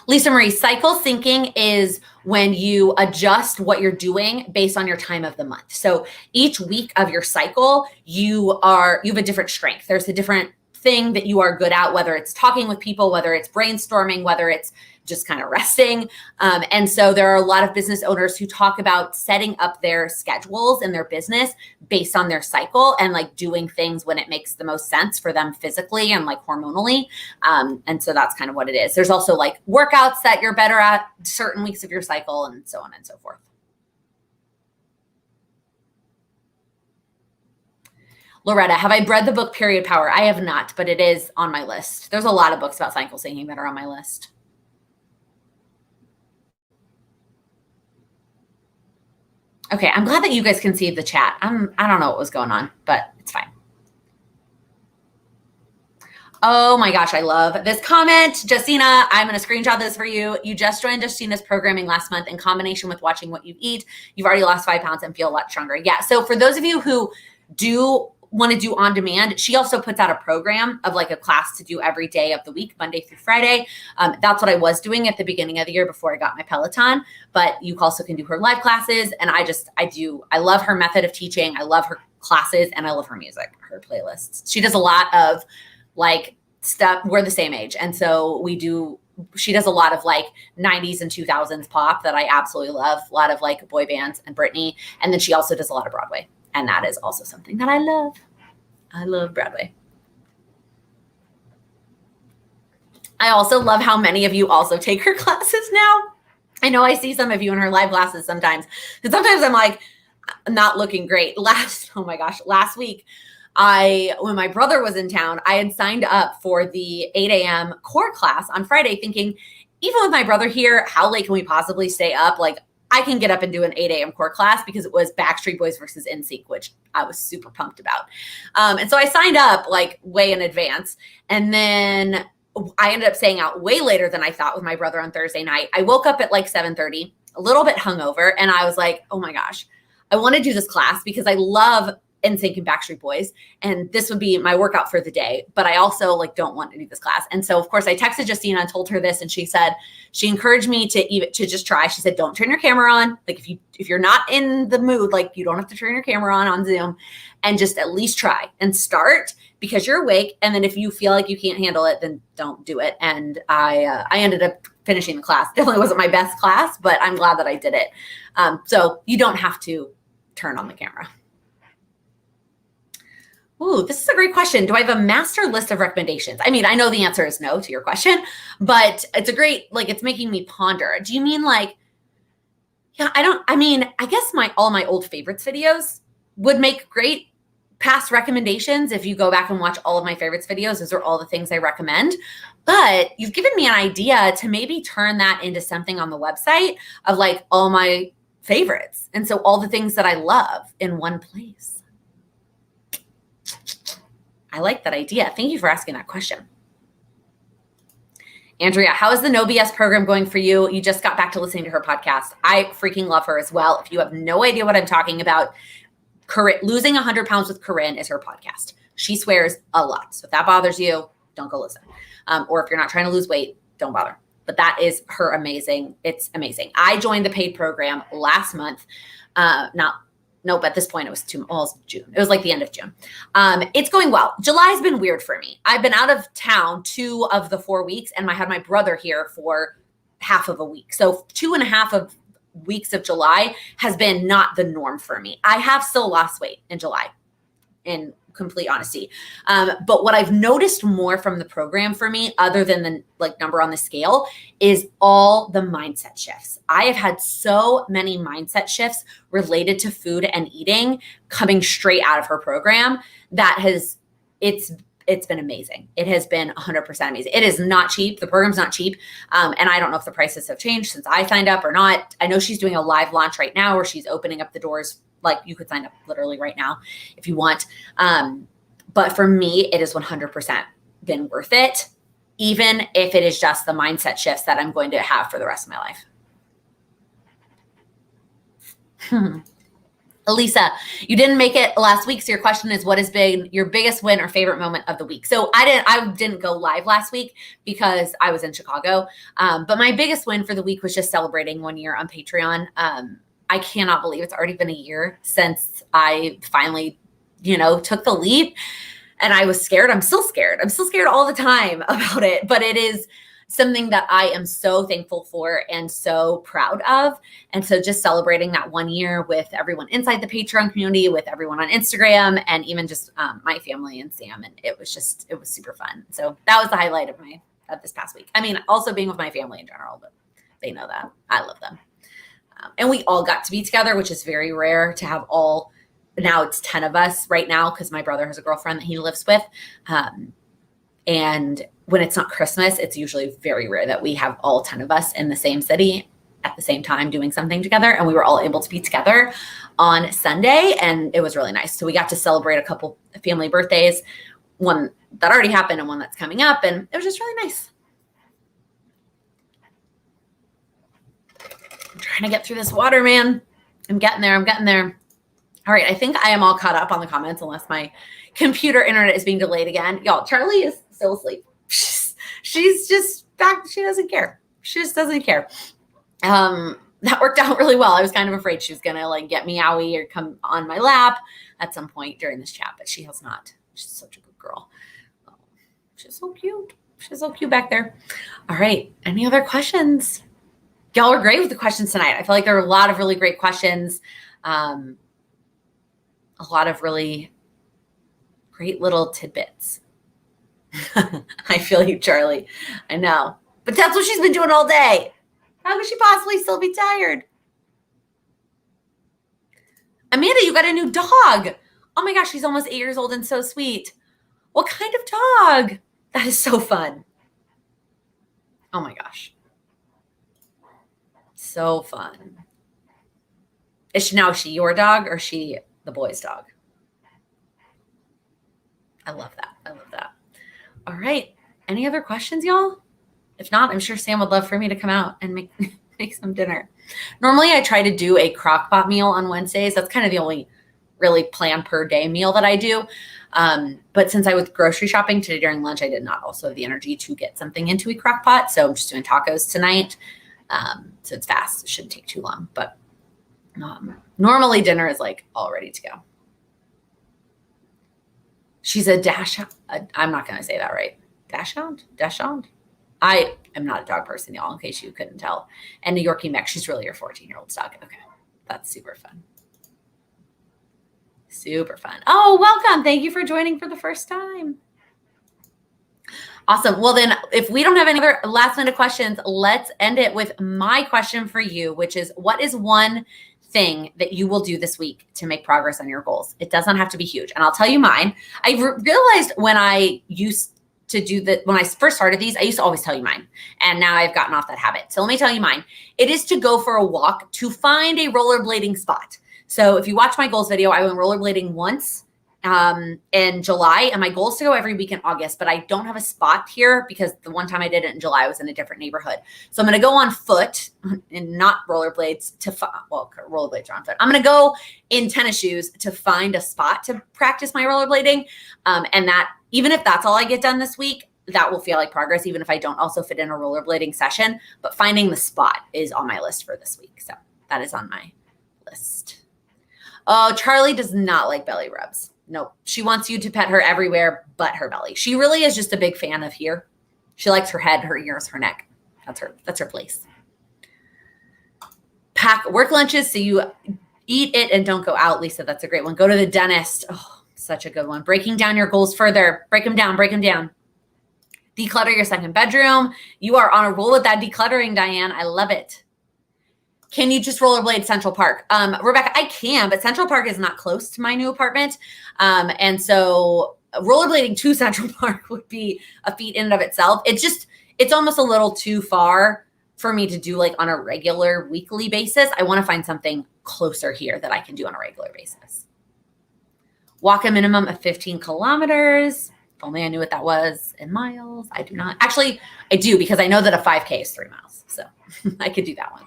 Lisa Marie, cycle syncing is when you adjust what you're doing based on your time of the month. So each week of your cycle, you have a different strength. There's a different thing that you are good at, whether it's talking with people, whether it's brainstorming, whether it's just kind of resting. And so there are a lot of business owners who talk about setting up their schedules in their business based on their cycle and like doing things when it makes the most sense for them physically and like hormonally. And so that's kind of what it is. There's also like workouts that you're better at certain weeks of your cycle and so on and so forth. Loretta, have I read the book Period Power? I have not, but it is on my list. There's a lot of books about cycle syncing that are on my list. Okay, I'm glad that you guys can see the chat. I don't know what was going on, but it's fine. Oh my gosh, I love this comment. Justina, I'm going to screenshot this for you. You just joined Justina's programming last month in combination with watching what you eat. You've already lost 5 pounds and feel a lot stronger. Yeah, so for those of you who do want to do on demand, she also puts out a program of like a class to do every day of the week, Monday through Friday. That's what I was doing at the beginning of the year before I got my Peloton, but you also can do her live classes. And I love her method of teaching. I love her classes and I love her music, her playlists. She does a lot of like stuff. We're the same age. And so she does a lot of like 90s and 2000s pop that I absolutely love. A lot of like boy bands and Britney. And then she also does a lot of Broadway. And that is also something that I love. I love Broadway. I also love how many of you also take her classes now. I know I see some of you in her live classes sometimes. And sometimes I'm like, not looking great. Last week, when my brother was in town, I had signed up for the 8 a.m. core class on Friday thinking, even with my brother here, how late can we possibly stay up? Like, I can get up and do an 8 a.m. core class because it was Backstreet Boys versus NSYNC, which I was super pumped about. And so I signed up like way in advance. And then I ended up staying out way later than I thought with my brother on Thursday night. I woke up at like 7:30, a little bit hungover. And I was like, oh my gosh, I want to do this class because I love NSYNC and Backstreet Boys, and this would be my workout for the day. But I also like don't want to do this class, and so of course I texted Justina and told her this, and she said she encouraged me to just try. She said, "Don't turn your camera on. Like if you're not in the mood, like you don't have to turn your camera on Zoom, and just at least try and start because you're awake. And then if you feel like you can't handle it, then don't do it." And I ended up finishing the class. Definitely wasn't my best class, but I'm glad that I did it. So you don't have to turn on the camera. Ooh, this is a great question. Do I have a master list of recommendations? I mean, I know the answer is no to your question, but it's a great, like, it's making me ponder. Do you mean like, yeah, I guess all my old favorites videos would make great past recommendations. If you go back and watch all of my favorites videos, those are all the things I recommend. But you've given me an idea to maybe turn that into something on the website of like all my favorites. And so all the things that I love in one place. I like that idea. Thank you for asking that question. Andrea, how is the No BS program going for you? You just got back to listening to her podcast. I freaking love her as well. If you have no idea what I'm talking about, Losing 100 Pounds with Corinne is her podcast. She swears a lot. So if that bothers you, don't go listen. Or if you're not trying to lose weight, don't bother. But that is her amazing. It's amazing. I joined the paid program last month. Nope, at this point it was June. It was like the end of June. It's going well. July's been weird for me. I've been out of town 2 of the 4 weeks, and I had my brother here for half of a week. So 2.5 of weeks of July has been not the norm for me. I have still lost weight in July, in complete honesty. But what I've noticed more from the program for me, other than the like number on the scale, is all the mindset shifts. I have had so many mindset shifts related to food and eating coming straight out of her program that it's been amazing. It has been 100% amazing. It is not cheap. The program's not cheap. And I don't know if the prices have changed since I signed up or not. I know she's doing a live launch right now where she's opening up the doors. Like you could sign up literally right now if you want. But for me, it has 100% been worth it, even if it is just the mindset shifts that I'm going to have for the rest of my life. Elisa, you didn't make it last week. So your question is, what has been your biggest win or favorite moment of the week? So I didn't go live last week because I was in Chicago. But my biggest win for the week was just celebrating 1 year on Patreon. I cannot believe it's already been a year since I finally, took the leap, and I was scared. I'm still scared. I'm still scared all the time about it, but it is something that I am so thankful for and so proud of. And so just celebrating that 1 year with everyone inside the Patreon community, with everyone on Instagram, and even just my family and Sam. And it was super fun. So that was the highlight of this past week. I mean, also being with my family in general, but they know that I love them. And we all got to be together, which is very rare to have all. Now it's 10 of us right now because my brother has a girlfriend that he lives with. And when it's not Christmas, it's usually very rare that we have all 10 of us in the same city at the same time doing something together. And we were all able to be together on Sunday, and it was really nice. So we got to celebrate a couple family birthdays, one that already happened and one that's coming up. And it was just really nice. I'm trying to get through this water, man. I'm getting there. All right, I think I am all caught up on the comments unless my computer internet is being delayed again. Y'all, Charlie is still asleep. She's just back. She doesn't care. She just doesn't care. That worked out really well. I was kind of afraid she was going to like get meowy or come on my lap at some point during this chat, but she has not. She's such a good girl. Oh, she's so cute. She's so cute back there. All right. Any other questions? Y'all are great with the questions tonight. I feel like there are a lot of really great questions. A lot of really great little tidbits. I feel you, Charlie. I know. But that's what she's been doing all day. How could she possibly still be tired? Amanda, you got a new dog. Oh my gosh, she's almost 8 years old and so sweet. What kind of dog? That is so fun. Oh my gosh. So fun. Is she your dog or is she the boy's dog? I love that. I love that. All right. Any other questions, y'all? If not, I'm sure Sam would love for me to come out and make some dinner. Normally, I try to do a crock pot meal on Wednesdays. That's kind of the only really plan per day meal that I do. But since I was grocery shopping today during lunch, I did not also have the energy to get something into a crock pot. So I'm just doing tacos tonight. So it's fast. It shouldn't take too long. But normally dinner is like all ready to go. She's a I'm not going to say that right. Dachshund? I am not a dog person, y'all, in case you couldn't tell. And New Yorkie Mech, she's really your 14-year-old dog. Okay. That's super fun. Super fun. Oh, welcome. Thank you for joining for the first time. Awesome. Well, then, if we don't have any other last minute questions, let's end it with my question for you, which is, what is one thing that you will do this week to make progress on your goals? It does not have to be huge. And I'll tell you mine. I realized when I used to do that, when I first started these, I used to always tell you mine. And now I've gotten off that habit. So let me tell you mine. It is to go for a walk to find a rollerblading spot. So if you watch my goals video, I went rollerblading once in July, and my goal is to go every week in August, but I don't have a spot here because the one time I did it in July, I was in a different neighborhood. So I'm going to go on foot and not rollerblades rollerblades are on foot. I'm going to go in tennis shoes to find a spot to practice my rollerblading. And that, even if that's all I get done this week, that will feel like progress, even if I don't also fit in a rollerblading session. But finding the spot is on my list for this week. So that is on my list. Oh, Charlie does not like belly rubs. Nope. She wants you to pet her everywhere but her belly. She really is just a big fan of here. She likes her head, her ears, her neck. That's her place. Pack work lunches so you eat it and don't go out. Lisa, that's a great one. Go to the dentist. Oh, such a good one. Breaking down your goals further. Break them down. Declutter your second bedroom. You are on a roll with that decluttering, Diane. I love it. Can you just rollerblade Central Park? Rebecca, I can, but Central Park is not close to my new apartment. And so rollerblading to Central Park would be a feat in and of itself. It's almost a little too far for me to do like on a regular weekly basis. I want to find something closer here that I can do on a regular basis. Walk a minimum of 15 kilometers. If only I knew what that was in miles. I do not. Actually, I do, because I know that a 5K is 3 miles. So I could do that one.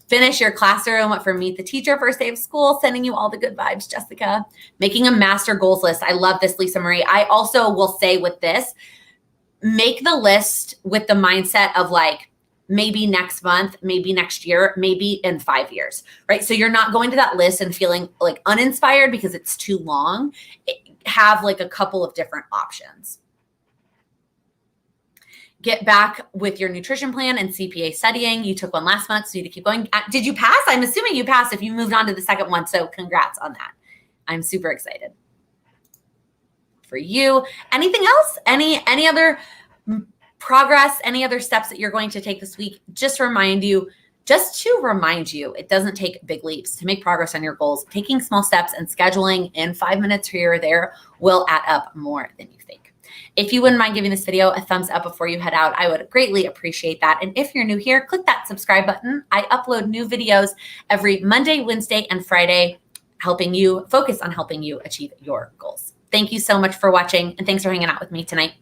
Finish your classroom for Meet the Teacher first day of school. Sending you all the good vibes, Jessica. Making a master goals list. I love this, Lisa Marie. I also will say with this, make the list with the mindset of like, maybe next month, maybe next year, maybe in 5 years, right? So you're not going to that list and feeling like uninspired because it's too long. Have like a couple of different options. Get back with your nutrition plan and CPA studying. You took one last month, so you need to keep going. Did you pass? I'm assuming you passed if you moved on to the second one. So congrats on that. I'm super excited for you. Anything else? Any other progress? Any other steps that you're going to take this week? Just to remind you, it doesn't take big leaps to make progress on your goals. Taking small steps and scheduling in 5 minutes here or there will add up more than you think. If you wouldn't mind giving this video a thumbs up before you head out, I would greatly appreciate that. And if you're new here, click that subscribe button. I upload new videos every Monday, Wednesday, and Friday, focus on helping you achieve your goals. Thank you so much for watching, and thanks for hanging out with me tonight.